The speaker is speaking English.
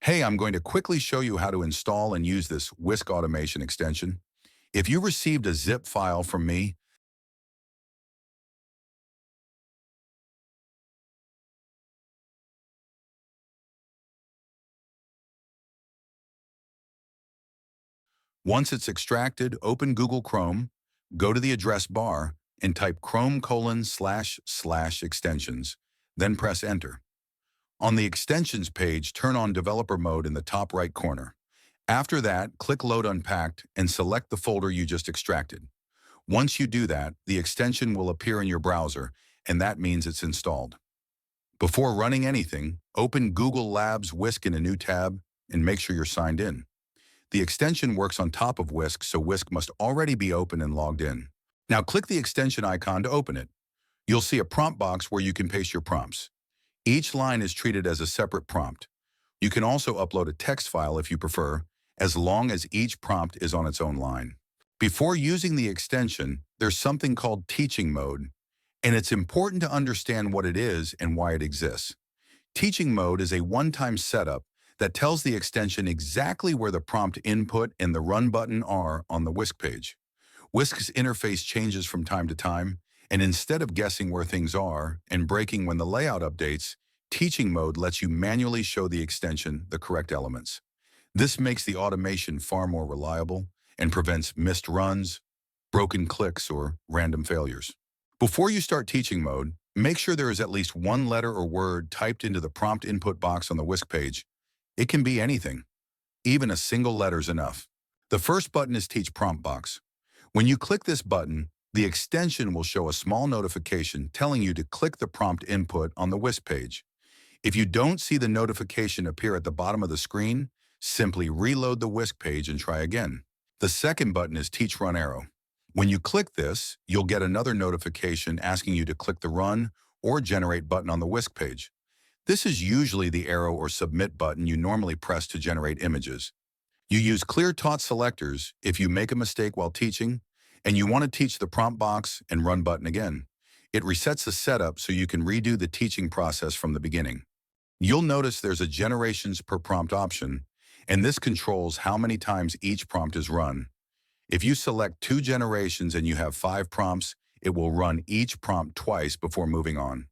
Hey, I'm going to quickly show you how to install and use this Whisk automation extension. If you received a zip file from me, once it's extracted, open Google Chrome, go to the address bar, and type chrome://extensions, then press enter. On the extensions page, turn on developer mode in the top right corner. After that, click Load Unpacked and select the folder you just extracted. Once you do that, the extension will appear in your browser, and that means it's installed. Before running anything, open Google Labs Whisk in a new tab and make sure you're signed in. The extension works on top of Whisk, so Whisk must already be open and logged in. Now click the extension icon to open it. You'll see a prompt box where you can paste your prompts. Each line is treated as a separate prompt. You can also upload a text file if you prefer, as long as each prompt is on its own line. Before using the extension, there's something called teaching mode, and it's important to understand what it is and why it exists. Teaching mode is a one-time setup that tells the extension exactly where the prompt input and the run button are on the Whisk page. Whisk's interface changes from time to time, and instead of guessing where things are and breaking when the layout updates, teaching mode lets you manually show the extension the correct elements. This makes the automation far more reliable and prevents missed runs, broken clicks, or random failures. Before you start teaching mode, make sure there is at least one letter or word typed into the prompt input box on the Whisk page. It can be anything. Even a single letter is enough. The first button is Teach Prompt Box. When you click this button, the extension will show a small notification telling you to click the prompt input on the Whisk page. If you don't see the notification appear at the bottom of the screen, simply reload the Whisk page and try again. The second button is Teach Run Arrow. When you click this, you'll get another notification asking you to click the Run or Generate button on the Whisk page. This is usually the arrow or submit button you normally press to generate images. You use clear taught selectors if you make a mistake while teaching and you want to teach the prompt box and run button again. It resets the setup so you can redo the teaching process from the beginning. You'll notice there's a generations per prompt option, and this controls how many times each prompt is run. If you select 2 generations and you have 5 prompts, it will run each prompt twice before moving on.